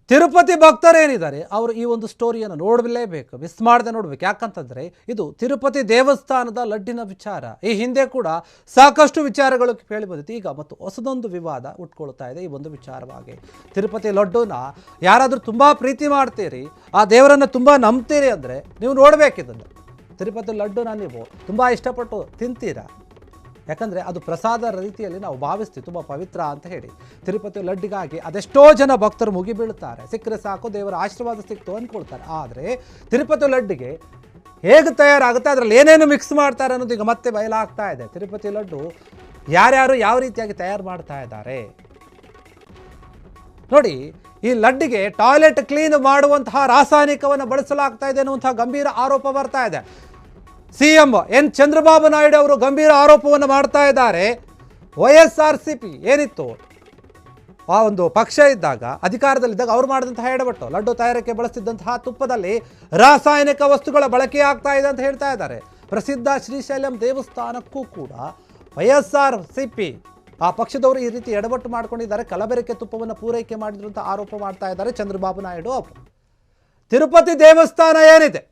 ತಿರುಪತಿ ಭಕ್ತರೇನಿದ್ದಾರೆ ಅವರು ಈ ಒಂದು ಸ್ಟೋರಿಯನ್ನು ನೋಡಲೇಬೇಕು, ಮಿಸ್ ಮಾಡದೆ ನೋಡಬೇಕು. ಯಾಕಂತಂದರೆ ಇದು ತಿರುಪತಿ ದೇವಸ್ಥಾನದ ಲಡ್ಡಿನ ವಿಚಾರ. ಈ ಹಿಂದೆ ಕೂಡ ಸಾಕಷ್ಟು ವಿಚಾರಗಳು ಕೇಳಿ ಬಂದಿತ್ತು. ಈಗ ಮತ್ತು ಹೊಸದೊಂದು ವಿವಾದ ಉಟ್ಕೊಳ್ತಾ ಇದೆ ಈ ಒಂದು ವಿಚಾರವಾಗಿ. ತಿರುಪತಿ ಲಡ್ಡುನ ಯಾರಾದರೂ ತುಂಬ ಪ್ರೀತಿ ಮಾಡ್ತೀರಿ, ಆ ದೇವರನ್ನು ತುಂಬ ನಂಬ್ತೀರಿ ಅಂದರೆ ನೀವು ನೋಡಬೇಕಿದ್ದನ್ನು. ತಿರುಪತಿ ಲಡ್ಡುನ ನೀವು ತುಂಬ ಇಷ್ಟಪಟ್ಟು ತಿಂತೀರಾ, ಯಾಕಂದರೆ ಅದು ಪ್ರಸಾದ ರೀತಿಯಲ್ಲಿ ನಾವು ಭಾವಿಸ್ತೀವಿ, ತುಂಬ ಪವಿತ್ರ ಅಂತ ಹೇಳಿ. ತಿರುಪತಿ ಲಡ್ಡಿಗಾಗಿ ಅದೆಷ್ಟೋ ಜನ ಭಕ್ತರು ಮುಗಿಬೀಳ್ತಾರೆ. ಸಿಕ್ಕರೆ ಸಾಕು ದೇವರ ಆಶೀರ್ವಾದ ಸಿಕ್ತು ಅಂದ್ಕೊಳ್ತಾರೆ. ಆದರೆ ತಿರುಪತಿ ಲಡ್ಡಿಗೆ ಹೇಗೆ ತಯಾರಾಗುತ್ತೆ, ಅದರಲ್ಲಿ ಏನೇನು ಮಿಕ್ಸ್ ಮಾಡ್ತಾರೆ ಅನ್ನೋದು ಈಗ ಮತ್ತೆ ಬಯಲಾಗ್ತಾ ಇದೆ. ತಿರುಪತಿ ಲಡ್ಡು ಯಾರ್ಯಾರು ಯಾವ ರೀತಿಯಾಗಿ ತಯಾರು ಮಾಡ್ತಾ ಇದ್ದಾರೆ ನೋಡಿ. ಈ ಲಡ್ಡಿಗೆ ಟಾಯ್ಲೆಟ್ ಕ್ಲೀನ್ ಮಾಡುವಂತಹ ರಾಸಾಯನಿಕವನ್ನು ಬಳಸಲಾಗ್ತಾ ಇದೆ ಅನ್ನುವಂತಹ ಗಂಭೀರ ಆರೋಪ ಬರ್ತಾ ಇದೆ. ಸಿಎಂ ಎನ್ ಚಂದ್ರಬಾಬು ನಾಯ್ಡು ಅವರು ಗಂಭೀರ ಆರೋಪವನ್ನು ಮಾಡ್ತಾ ಇದ್ದಾರೆ. YSRCP ಏನಿತ್ತು ಆ ಒಂದು ಪಕ್ಷ ಇದ್ದಾಗ, ಅಧಿಕಾರದಲ್ಲಿದ್ದಾಗ ಅವ್ರು ಮಾಡಿದಂತಹ ಎಡವಟ್ಟು, ಲಡ್ಡು ತಯಾರಕ್ಕೆ ಬಳಸ್ತಿದ್ದಂತಹ ತುಪ್ಪದಲ್ಲಿ ರಾಸಾಯನಿಕ ವಸ್ತುಗಳ ಬಳಕೆ ಆಗ್ತಾ ಇದೆ ಅಂತ ಹೇಳ್ತಾ ಇದ್ದಾರೆ. ಪ್ರಸಿದ್ಧ ಶ್ರೀಶೈಲಂ ದೇವಸ್ಥಾನಕ್ಕೂ ಕೂಡ YSRCP ಆ ಪಕ್ಷದವರು ಈ ರೀತಿ ಎಡವಟ್ಟು ಮಾಡ್ಕೊಂಡಿದ್ದಾರೆ, ಕಲಬೆರಕೆ ತುಪ್ಪವನ್ನು ಪೂರೈಕೆ ಮಾಡಿದ್ರು ಅಂತ ಆರೋಪ ಮಾಡ್ತಾ ಇದ್ದಾರೆ ಚಂದ್ರಬಾಬು ನಾಯ್ಡು ಅವರು. ತಿರುಪತಿ ದೇವಸ್ಥಾನ ಏನಿದೆ,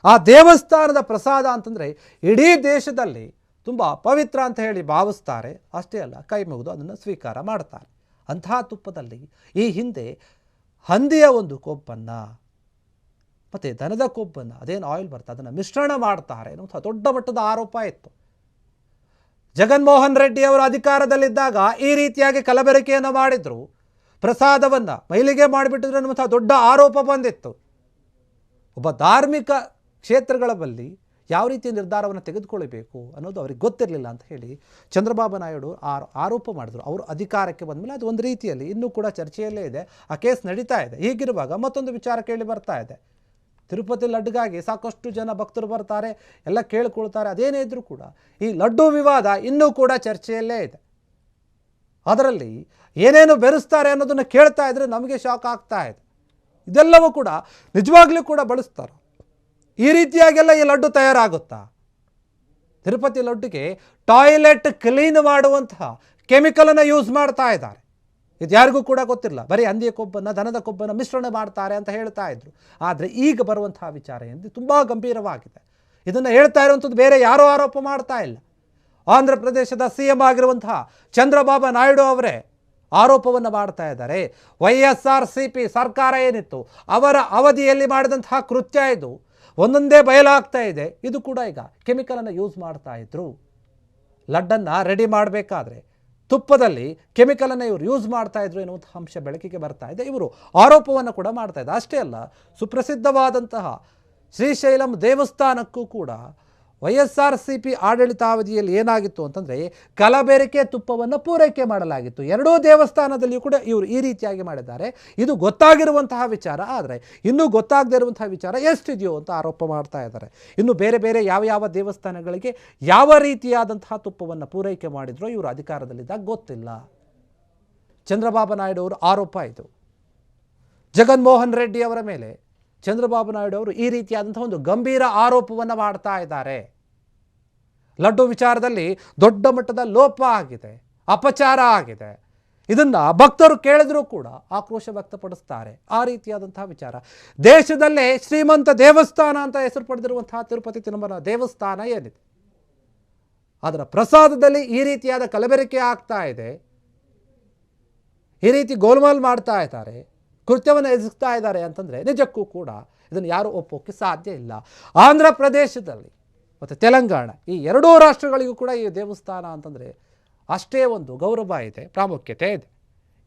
ಆ ದೇವಸ್ಥಾನದ ಪ್ರಸಾದ ಅಂತಂದರೆ ಇಡೀ ದೇಶದಲ್ಲಿ ತುಂಬ ಪವಿತ್ರ ಅಂತ ಹೇಳಿ ಭಾವಿಸ್ತಾರೆ. ಅಷ್ಟೇ ಅಲ್ಲ, ಕೈ ಮುಗಿದು ಅದನ್ನು ಸ್ವೀಕಾರ ಮಾಡ್ತಾರೆ. ಅಂತಹ ತುಪ್ಪದಲ್ಲಿ ಈ ಹಿಂದೆ ಹಂದಿಯ ಒಂದು ಕೊಬ್ಬನ್ನು ಮತ್ತು ದನದ ಕೊಬ್ಬನ್ನು, ಅದೇನು ಆಯಿಲ್ ಬರ್ತದೆ, ಅದನ್ನು ಮಿಶ್ರಣ ಮಾಡ್ತಾರೆ ಅನ್ನುವಂಥ ದೊಡ್ಡ ಮಟ್ಟದ ಆರೋಪ ಇತ್ತು. ಜಗನ್ಮೋಹನ್ ರೆಡ್ಡಿ ಅವರು ಅಧಿಕಾರದಲ್ಲಿದ್ದಾಗ ಈ ರೀತಿಯಾಗಿ ಕಲಬೆರಕೆಯನ್ನು ಮಾಡಿದ್ರು, ಪ್ರಸಾದವನ್ನು ಮೈಲಿಗೆ ಮಾಡಿಬಿಟ್ಟಿದ್ರು ಅನ್ನುವಂಥ ದೊಡ್ಡ ಆರೋಪ ಬಂದಿತ್ತು. ಒಬ್ಬ ಧಾರ್ಮಿಕ ಕ್ಷೇತ್ರಗಳ ಬಳಿ ಯಾವ ರೀತಿಯ ನಿರ್ಧಾರವನ್ನು ತೆಗೆದುಕೊಳ್ಳಬೇಕು ಅನ್ನೋದು ಅವ್ರಿಗೆ ಗೊತ್ತಿರಲಿಲ್ಲ ಅಂತ ಹೇಳಿ ಚಂದ್ರಬಾಬು ನಾಯ್ಡು ಆರೋಪ ಮಾಡಿದ್ರು. ಅವರು ಅಧಿಕಾರಕ್ಕೆ ಬಂದ ಮೇಲೆ ಅದು ಒಂದು ರೀತಿಯಲ್ಲಿ ಇನ್ನೂ ಕೂಡ ಚರ್ಚೆಯಲ್ಲೇ ಇದೆ, ಆ ಕೇಸ್ ನಡೀತಾ ಇದೆ. ಹೀಗಿರುವಾಗ ಮತ್ತೊಂದು ವಿಚಾರ ಕೇಳಿ ಬರ್ತಾ ಇದೆ. ತಿರುಪತಿ ಲಡ್ಡುಗಾಗಿ ಸಾಕಷ್ಟು ಜನ ಭಕ್ತರು ಬರ್ತಾರೆ, ಎಲ್ಲ ಕೇಳಿಕೊಳ್ತಾರೆ. ಅದೇನೇ ಇದ್ದರೂ ಕೂಡ ಈ ಲಡ್ಡು ವಿವಾದ ಇನ್ನೂ ಕೂಡ ಚರ್ಚೆಯಲ್ಲೇ ಇದೆ. ಅದರಲ್ಲಿ ಏನೇನು ಬೆರೆಸ್ತಾರೆ ಅನ್ನೋದನ್ನು ಕೇಳ್ತಾ ಇದ್ರೆ ನಮಗೆ ಶಾಕ್ ಆಗ್ತಾ ಇದೆ. ಇದೆಲ್ಲವೂ ಕೂಡ ನಿಜವಾಗ್ಲೂ ಕೂಡ ಬಳಸ್ತಾರೆ. ಈ ರೀತಿಯಾಗೆಲ್ಲ ಈ ಲಡ್ಡು ತಯಾರಾಗುತ್ತಾ? ತಿರುಪತಿ ಲಡ್ಡುಗೆ ಟಾಯ್ಲೆಟ್ ಕ್ಲೀನ್ ಮಾಡುವಂತಹ ಕೆಮಿಕಲನ್ನು ಯೂಸ್ ಮಾಡ್ತಾ ಇದ್ದಾರೆ. ಇದು ಯಾರಿಗೂ ಕೂಡ ಗೊತ್ತಿಲ್ಲ. ಬರೀ ಹಂದಿಯ ಕೊಬ್ಬನ್ನು ದನದ ಕೊಬ್ಬನ್ನು ಮಿಶ್ರಣ ಮಾಡ್ತಾರೆ ಅಂತ ಹೇಳ್ತಾ ಇದ್ರು. ಆದರೆ ಈಗ ಬರುವಂತಹ ವಿಚಾರ ಎಂದು ತುಂಬ ಗಂಭೀರವಾಗಿದೆ. ಇದನ್ನು ಹೇಳ್ತಾ ಇರುವಂಥದ್ದು ಬೇರೆ ಯಾರೋ ಆರೋಪ ಮಾಡ್ತಾ ಇಲ್ಲ. ಆಂಧ್ರ ಪ್ರದೇಶದ CM ಆಗಿರುವಂತಹ ಚಂದ್ರಬಾಬು ನಾಯ್ಡು ಅವರೇ ಆರೋಪವನ್ನು ಮಾಡ್ತಾ ಇದ್ದಾರೆ. YSRCP ಸರ್ಕಾರ ಏನಿತ್ತು ಅವರ ಅವಧಿಯಲ್ಲಿ ಮಾಡಿದಂತಹ ಕೃತ್ಯ ಇದು ಒಂದೊಂದೇ ಬಯಲಾಗ್ತಾ ಇದೆ. ಇದು ಕೂಡ ಈಗ ಕೆಮಿಕಲನ್ನು ಯೂಸ್ ಮಾಡ್ತಾ ಇದ್ರು. ಲಡ್ಡನ್ನು ರೆಡಿ ಮಾಡಬೇಕಾದ್ರೆ ತುಪ್ಪದಲ್ಲಿ ಕೆಮಿಕಲನ್ನು ಇವರು ಯೂಸ್ ಮಾಡ್ತಾ ಇದ್ರು ಎನ್ನುವಂಥ ಅಂಶ ಬೆಳಕಿಗೆ ಬರ್ತಾ ಇದೆ. ಇವರು ಆರೋಪವನ್ನು ಕೂಡ ಮಾಡ್ತಾ ಇದ್ದಾರೆ. ಅಷ್ಟೇ ಅಲ್ಲ, ಸುಪ್ರಸಿದ್ಧವಾದಂತಹ ಶ್ರೀಶೈಲಂ ದೇವಸ್ಥಾನಕ್ಕೂ ಕೂಡ YSRCP ಆಡಳಿತಾವಧಿಯಲ್ಲಿ ಏನಾಗಿತ್ತು ಅಂತಂದರೆ ಕಲಬೆರಕೆ ತುಪ್ಪವನ್ನು ಪೂರೈಕೆ ಮಾಡಲಾಗಿತ್ತು. ಎರಡೂ ದೇವಸ್ಥಾನದಲ್ಲಿಯೂ ಕೂಡ ಇವರು ಈ ರೀತಿಯಾಗಿ ಮಾಡಿದ್ದಾರೆ. ಇದು ಗೊತ್ತಾಗಿರುವಂತಹ ವಿಚಾರ. ಆದರೆ ಇನ್ನೂ ಗೊತ್ತಾಗದೇ ಇರುವಂತಹ ವಿಚಾರ ಎಷ್ಟಿದೆಯೋ ಅಂತ ಆರೋಪ ಮಾಡ್ತಾ ಇದ್ದಾರೆ. ಇನ್ನು ಬೇರೆ ಬೇರೆ ಯಾವ ದೇವಸ್ಥಾನಗಳಿಗೆ ಯಾವ ರೀತಿಯಾದಂತಹ ತುಪ್ಪವನ್ನು ಪೂರೈಕೆ ಮಾಡಿದ್ರೋ ಇವರು ಅಧಿಕಾರದಲ್ಲಿದ್ದಾಗ ಗೊತ್ತಿಲ್ಲ. ಚಂದ್ರಬಾಬು ನಾಯ್ಡು ಅವರು ಆರೋಪ ಇದು. ಜಗನ್ಮೋಹನ್ ರೆಡ್ಡಿ ಅವರ ಮೇಲೆ ಚಂದ್ರಬಾಬು ನಾಯ್ಡು ಅವರು ಈ ರೀತಿಯಾದಂಥ ಒಂದು ಗಂಭೀರ ಆರೋಪವನ್ನು ಮಾಡ್ತಾ ಇದ್ದಾರೆ. ಲಡ್ಡು ವಿಚಾರದಲ್ಲಿ ದೊಡ್ಡ ಮಟ್ಟದ ಲೋಪ ಆಗಿದೆ, ಅಪಚಾರ ಆಗಿದೆ. ಇದನ್ನು ಭಕ್ತರು ಕೇಳಿದ್ರೂ ಕೂಡ ಆಕ್ರೋಶ ವ್ಯಕ್ತಪಡಿಸ್ತಾರೆ. ಆ ರೀತಿಯಾದಂತಹ ವಿಚಾರ. ದೇಶದಲ್ಲೇ ಶ್ರೀಮಂತ ದೇವಸ್ಥಾನ ಅಂತ ಹೆಸರು ಪಡೆದಿರುವಂತಹ ತಿರುಪತಿ ತಿರುಮಲ ದೇವಸ್ಥಾನ ಏನಿದೆ, ಅದರ ಪ್ರಸಾದದಲ್ಲಿ ಈ ರೀತಿಯಾದ ಕಲಬೆರಕೆ ಆಗ್ತಾ ಇದೆ, ಈ ರೀತಿ ಗೋಲ್ಮಾಲ್ ಮಾಡ್ತಾ ಇದ್ದಾರೆ, ಕೃತ್ಯವನ್ನು ಎದುರಿಸ್ತಾ ಇದ್ದಾರೆ ಅಂತಂದರೆ ನಿಜಕ್ಕೂ ಕೂಡ ಇದನ್ನು ಯಾರೂ ಒಪ್ಪೋಕ್ಕೆ ಸಾಧ್ಯ ಇಲ್ಲ. ಆಂಧ್ರ ಪ್ರದೇಶದಲ್ಲಿ ಮತ್ತು ತೆಲಂಗಾಣ ಈ ಎರಡೂ ರಾಷ್ಟ್ರಗಳಿಗೂ ಕೂಡ ಈ ದೇವಸ್ಥಾನ ಅಂತಂದರೆ ಅಷ್ಟೇ ಒಂದು ಗೌರವ ಇದೆ, ಪ್ರಾಮುಖ್ಯತೆ ಇದೆ.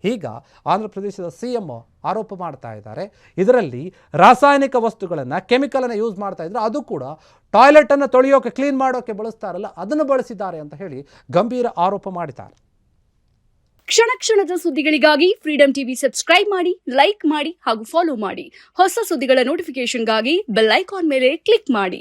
ಈಗ ಆಂಧ್ರ ಪ್ರದೇಶದ CM ಆರೋಪ ಮಾಡ್ತಾ ಇದ್ದಾರೆ. ಇದರಲ್ಲಿ ರಾಸಾಯನಿಕ ವಸ್ತುಗಳನ್ನು, ಕೆಮಿಕಲನ್ನು ಯೂಸ್ ಮಾಡ್ತಾ ಇದ್ರು. ಅದು ಕೂಡ ಟಾಯ್ಲೆಟನ್ನು ತೊಳೆಯೋಕೆ, ಕ್ಲೀನ್ ಮಾಡೋಕ್ಕೆ ಬಳಸ್ತಾರಲ್ಲ, ಅದನ್ನು ಬಳಸಿದ್ದಾರೆ ಅಂತ ಹೇಳಿ ಗಂಭೀರ ಆರೋಪ ಮಾಡಿದ್ದಾರೆ. ಕ್ಷಣ ಕ್ಷಣದ ಸುದ್ದಿಗಳಿಗಾಗಿ ಫ್ರೀಡಂ ಟಿವಿ ಸಬ್ಸ್ಕ್ರೈಬ್ ಮಾಡಿ, ಲೈಕ್ ಮಾಡಿ ಹಾಗೂ ಫಾಲೋ ಮಾಡಿ. ಹೊಸ ಸುದ್ದಿಗಳ ನೋಟಿಫಿಕೇಶನ್ಗಾಗಿ ಬೆಲ್ ಐಕಾನ್ ಮೇಲೆ ಕ್ಲಿಕ್ ಮಾಡಿ.